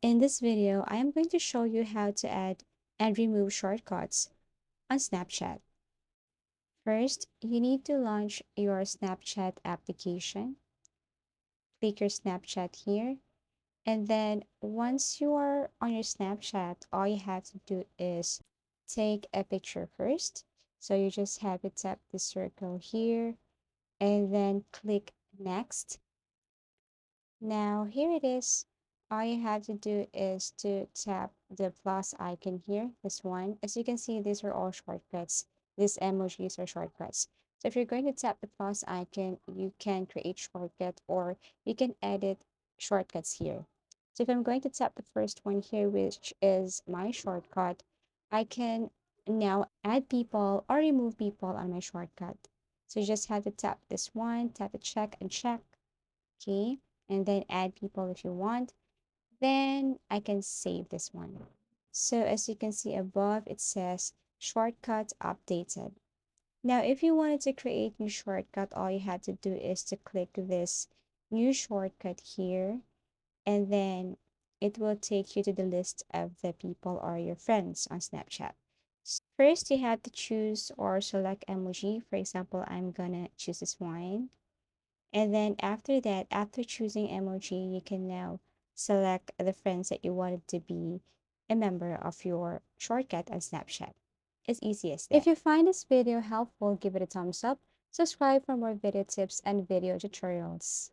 In this video, I am going to show you how to add and remove shortcuts on Snapchat. First, you need to launch your Snapchat application. Click your Snapchat here. And then once you are on your Snapchat, all you have to do is take a picture first. So you just have to tap the circle here and then click next. Now, here it is. All you have to do is to tap the plus icon here, this one. As you can see, these are all shortcuts. These emojis are shortcuts. So if you're going to tap the plus icon, you can create shortcut or you can edit shortcuts here. So if I'm going to tap the first one here, which is my shortcut, I can now add people or remove people on my shortcut. So you just have to tap this one, tap the check and check. Okay, and then add people if you want. Then I can save this one. So as you can see above, it says shortcut updated. Now, if you wanted to create new shortcut, all you have to do is to click this new shortcut here, and then it will take you to the list of the people or your friends on Snapchat. First, you have to choose or select emoji. For example, I'm gonna choose this one. And then after that, after choosing emoji, you can now select the friends that you wanted to be a member of your shortcut on Snapchat. It's easy as that. If you find this video helpful, give it a thumbs up, subscribe for more video tips and video tutorials.